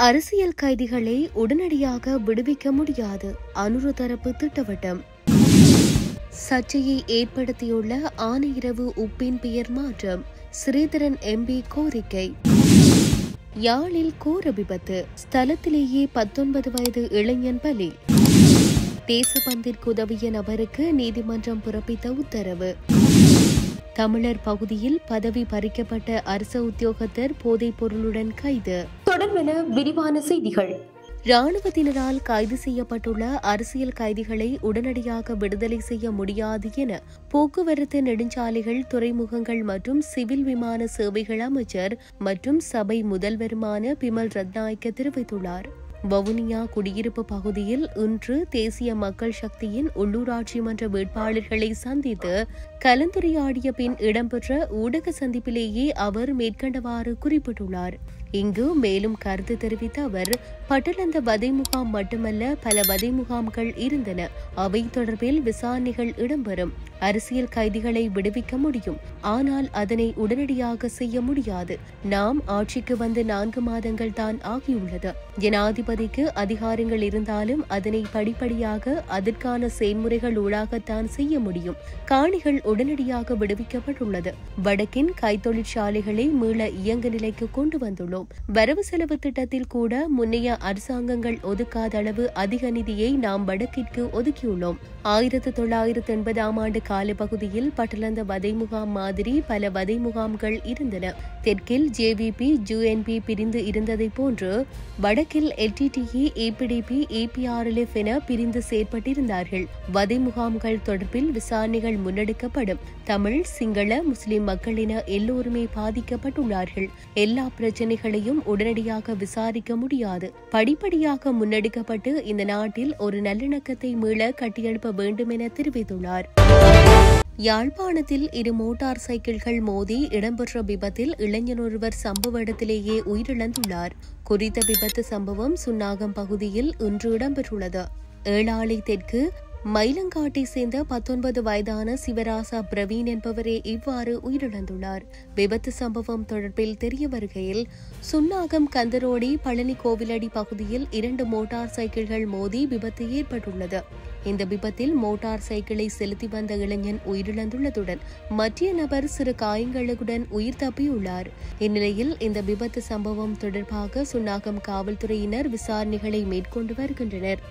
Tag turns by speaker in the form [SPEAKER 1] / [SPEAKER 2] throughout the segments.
[SPEAKER 1] அரசியல் கைதிகளை உடனடியாக விடுவிக்க முடியாது. அனுரு தரப்பு திட்டவட்டம். சர்ச்சையை ஏற்படுத்தியுள்ள ஆனையிரவு உப்பின் பெயர் மாற்றம். ஸ்ரீதரன் எம்பி கோரிக்கை. யாழில் கோர விபத்து. ஸ்தலத்திலேயே 19 வயது இளைஞன் பலி. தேசபந்திற்கு உதவிய நபருக்கு நீதிமன்றம் பிறப்பித்த உத்தரவு. தமிழர் பகுதியில் பதவி பறிக்கப்பட்ட அரசு உத்தியோகத்தர் போதைப் பொருளுடன் கைது. தொடர்பென விரிவான செய்திகள். இராணுவத்தினரால் கைது செய்யப்பட்டுள்ள அரசியல் கைதிகளை உடனடியாக விடுதலை செய்ய முடியாது என போக்குவரத்து, நெடுஞ்சாலைகள், துறைமுகங்கள் மற்றும் சிவில் விமான சேவைகள் அமைச்சர் மற்றும் சபை முதல்வருமான பிமல் ரத்நாயக்க தெரிவித்துள்ளார். வவுனியா குடியிருப்பு பகுதியில் இன்று தேசிய மக்கள் சக்தியின் உள்ளூராட்சி மன்ற வேட்பாளர்களை சந்தித்து கலந்துரையாடிய பின் இடம்பெற்ற ஊடக சந்திப்பிலேயே அவர் மேற்கண்டவாறு குறிப்பிட்டுள்ளார். இங்கு மேலும் கருத்து தெரிவித்த அவர், பட்டளந்த வதை முகாம் மட்டுமல்ல, பல வதை முகாம்கள் இருந்தன. அவை தொடர்பில் விசாரணைகள் இடம்பெறும். அரசியல் கைதிகளை விடுவிக்க முடியும், ஆனால் அதனை உடனடியாக செய்ய முடியாது. நாம் ஆட்சிக்கு வந்து 4 மாதங்கள் தான் ஆகியுள்ளது. ஜனாதிபதிக்கு அதிகாரங்கள் இருந்தாலும் அதனை படிப்படியாக அதற்கான செயல்முறைகள் ஊடாகத்தான் செய்ய முடியும். காணிகள் உடனடியாக விடுவிக்கப்பட்டுள்ளது. வடக்கின் கைத்தொழிற்சாலைகளை மீள இயங்க நிலைக்கு கொண்டு வந்துள்ளோம். வரவு செலவு திட்டத்தில் கூட முன்னைய அரசாங்கங்கள் ஒதுக்காத அளவு அதிக நிதியை நாம் வடக்கிற்கு ஒதுக்கியுள்ளோம். 1980ஆம் ஆண்டு காலப்பகுதியில் பட்டளந்த வதை முகாம் மாதிரி பல வதை முகாம்கள் இருந்தன. தெற்கில் ஜேவிபி, யூஎன்பி பிரிந்து இருந்ததை போன்று வடக்கில் எல்டிடிஇ, ஏபிடிபி, ஏபிஆர்எல்எஃப் என பிரிந்து செயற்பட்டிருந்தார்கள். வதை முகாம்கள் தொடர்பில் விசாரணைகள் முன்னெடுக்கப்படும். தமிழ், சிங்கள, முஸ்லிம் மக்கள் என எல்லோருமே பாதிக்கப்பட்டுள்ளார்கள். எல்லா பிரச்சினைகளையும் உடனடியாக விசாரிக்க முடியாது. படிப்படியாக முன்னெடுக்கப்பட்டு இந்த நாட்டில் ஒரு நல்லிணக்கத்தை மீள கட்டியெழுப்ப வேண்டும் என தெரிவித்துள்ளார். யாழ்ப்பாணத்தில் 2 மோட்டார் சைக்கிள்கள் மோதி இடம்பெற்ற விபத்தில் இளைஞர் ஒருவர் சம்பவ இடத்திலேயே உயிரிழந்துள்ளார். குறித்த விபத்து சம்பவம் சுன்னாகம் பகுதியில் இன்று இடம்பெற்றுள்ளது. ஏழாலை தெற்கு மயிலங்காட்டை சேர்ந்த 19 வயதான சிவராசா பிரவீன் என்பவரே இவ்வாறு உயிரிழந்துள்ளார். விபத்து சம்பவம் தொடர்பில் தெரிய வருகையில், சுன்னாகம் கந்தரோடி பழனி கோவிலடி பகுதியில் 2 மோட்டார் சைக்கிள்கள் மோதி விபத்து ஏற்பட்டுள்ளது. இந்த விபத்தில் மோட்டார் சைக்கிளை செலுத்தி வந்த இளைஞன் உயிரிழந்துள்ளதுடன் மற்ற நபர் சிறு காயங்களுடன் உயிர் தப்பியுள்ளார். இந்நிலையில் இந்த விபத்து சம்பவம் தொடர்பாக சுன்னாகம் காவல்துறையினர் விசாரணைகளை மேற்கொண்டு வருகின்றனர்.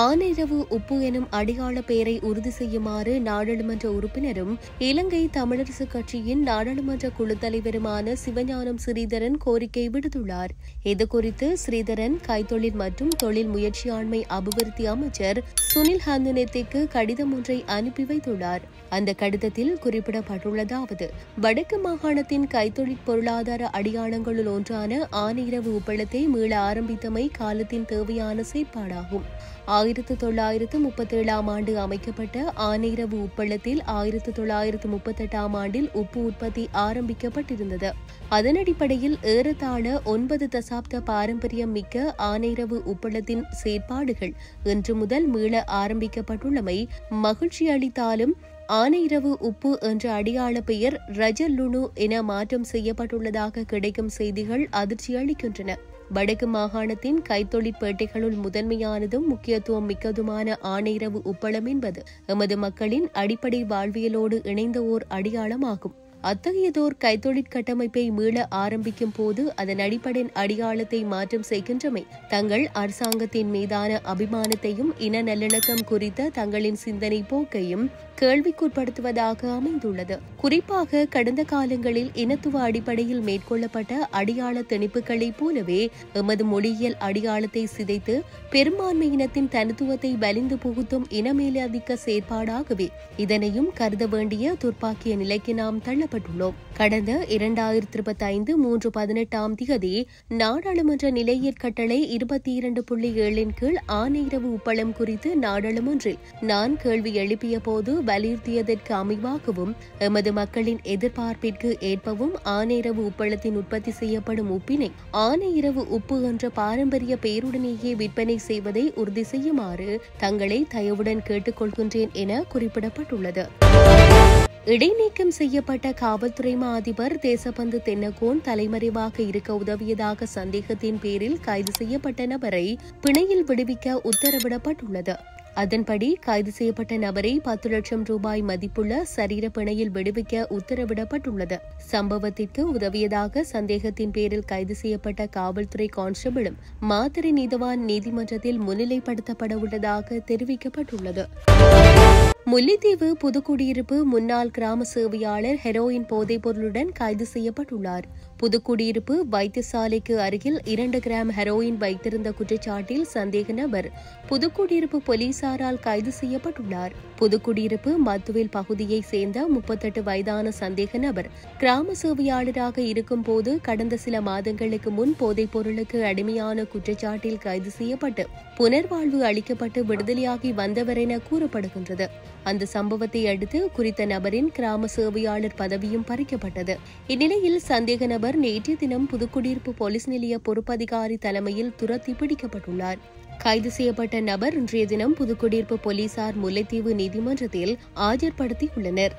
[SPEAKER 1] ஆனையிரவு உப்பு எனும் அடையாள பெயரை உறுதி செய்யுமாறு நாடாளுமன்ற உறுப்பினரும் இலங்கை தமிழரசு கட்சியின் நாடாளுமன்ற குழு தலைவருமான சிவஞானம் ஸ்ரீதரன் கோரிக்கை விடுத்துள்ளார். இதுகுறித்து ஸ்ரீதரன் கைத்தொழில் மற்றும் தொழில் முயற்சியாண்மை அபிவிருத்தி அமைச்சர் சுனில் ஹந்துனெத்திற்கு கடிதம் ஒன்றை அனுப்பி வைத்துள்ளார். அந்த கடிதத்தில் குறிப்பிடப்பட்டுள்ளதாவது: வடக்கு மாகாணத்தின் கைத்தொழில் பொருளாதார அடையாளங்களுள் ஒன்றான ஆனையிரவு உப்பளத்தை மீள ஆரம்பித்தமை காலத்தின் தேவையான செயற்பாடாகும். 1937ஆம் ஆண்டு அமைக்கப்பட்ட ஆனையிரவு உப்பளத்தில் 1938ஆம் ஆண்டில் உப்பு உற்பத்தி ஆரம்பிக்கப்பட்டிருந்தது. அதன் அடிப்படையில் ஏறத்தாழ 9 தசாப்த பாரம்பரியம் மிக்க ஆனையிரவு உப்பளத்தின் செயற்பாடுகள் இன்று முதல் மீள ஆரம்பிக்கப்பட்டுள்ளமை மகிழ்ச்சி அளித்தாலும், ஆனையிரவு உப்பு என்ற அடையாள பெயர் ரஜலுணு என மாற்றம் செய்யப்பட்டுள்ளதாக கிடைக்கும் செய்திகள் அதிர்ச்சி அளிக்கின்றன. வடக்கு மாகாணத்தின் கைத்தொழிற்பேட்டைகளுள் முதன்மையானதும் முக்கியத்துவம் மிக்கதுமான ஆனையிரவு உப்பளம் என்பது எமது மக்களின் அடிப்படை வாழ்வியலோடு இணைந்த ஓர் அடையாளமாகும். அத்தகையதோர் கைத்தொழிற் கட்டமைப்பை மீள ஆரம்பிக்கும் போது அதன் அடிப்படை அடையாளத்தை மாற்றம் செய்கின்றமை தங்கள் அரசாங்கத்தின் மீதான அபிமானத்தையும் இன நல்லிணக்கம் குறித்த தங்களின் சிந்தனை போக்கையும் கேள்விக்குட்படுத்துவதாக அமைந்துள்ளது. குறிப்பாக கடந்த காலங்களில் இனத்துவ அடிப்படையில் மேற்கொள்ளப்பட்ட அடையாள திணிப்புகளைப் போலவே எமது மொழியியல் அடையாளத்தை சிதைத்து பெரும்பான்மை இனத்தின் தனித்துவத்தை வலிந்து புகுத்தும் இனமேலாதிக்க செயற்பாடாகவே இதனையும் கருத வேண்டிய துர்ப்பாக்கிய நிலைக்கு நாம் தள்ளப்பட்டுள்ளோம். கடந்த 2025 3/18ஆம் தேதி நாடாளுமன்ற நிலையியற் கட்டளை 22.7 கீழ் ஆனையிரவு உப்பளம் குறித்து நாடாளுமன்றில் நான் கேள்வி எழுப்பிய போது வலியுறுத்தியதற்கு அமைவாகவும் எமது மக்களின் எதிர்பார்ப்பிற்கு ஏற்பவும் ஆனையிரவு உப்பளத்தின் உற்பத்தி செய்யப்படும் உப்பினை ஆனையிரவு உப்பு என்ற பாரம்பரிய பெயருடனேயே விற்பனை செய்வதை உறுதி செய்யுமாறு தங்களை தயவுடன் கேட்டுக்கொள்கின்றேன் என குறிப்பிடப்பட்டுள்ளது. இடைநீக்கம் செய்யப்பட்ட காவல்துறை மா அதிபர் தேசபந்து தென்னகோன் தலைமறைவாக இருக்க உதவியதாக சந்தேகத்தின் பேரில் கைது செய்யப்பட்ட நபரை பிணையில் விடுவிக்க உத்தரவிடப்பட்டுள்ளது. அதன்படி கைது செய்யப்பட்ட நபரை 10 லட்சம் ரூபாய் மதிப்புள்ள சரீர பிணையில் விடுவிக்க உத்தரவிடப்பட்டுள்ளது. சம்பவத்திற்கு உதவியதாக சந்தேகத்தின் பேரில் கைது செய்யப்பட்ட காவல்துறை கான்ஸ்டபிளும் மாத்தறை நீதவான் நீதிமன்றத்தில் முன்னிலைப்படுத்தப்பட உள்ளதாக தெரிவிக்கப்பட்டுள்ளது. முல்லைத்தீவு புதுக்குடியிருப்பு முன்னாள் கிராம சேவையாளர் ஹெரோயின் போதைப் பொருளுடன் கைது செய்யப்பட்டுள்ளார். புதுக்குடியிருப்பு வைத்தியசாலைக்கு அருகில் 2 கிராம் ஹெரோயின் வைத்திருந்த குற்றச்சாட்டில் சந்தேக நபர் புதுக்குடியிருப்பு போலீசாரால் கைது செய்யப்பட்டுள்ளார். புதுக்குடியிருப்பு மத்துவில் பகுதியைச் சேர்ந்த 38 வயதான சந்தேக நபர் கிராம சேவையாளராக இருக்கும் போது கடந்த சில மாதங்களுக்கு முன் போதைப் பொருளுக்கு அடிமையான குற்றச்சாட்டில் கைது செய்யப்பட்டு புனர்வாழ்வு அளிக்கப்பட்டு விடுதலையாகி வந்தவர் என கூறப்படுகின்றது. அந்த சம்பவத்தை அடுத்து குறித்த நபரின் கிராம சேவையாளர் பதவியும் பறிக்கப்பட்டது. இந்நிலையில் சந்தேக நபர் நேற்றைய தினம் புதுக்குடியிருப்பு போலீஸ் நிலைய பொறுப்பதிகாரி தலைமையில் துரத்தி பிடிக்கப்பட்டுள்ளார். கைது செய்யப்பட்ட நபர் இன்றைய தினம் புதுக்குடியிருப்பு போலீசார் முல்லைத்தீவு நீதிமன்றத்தில் ஆஜர்படுத்தியுள்ளனர்.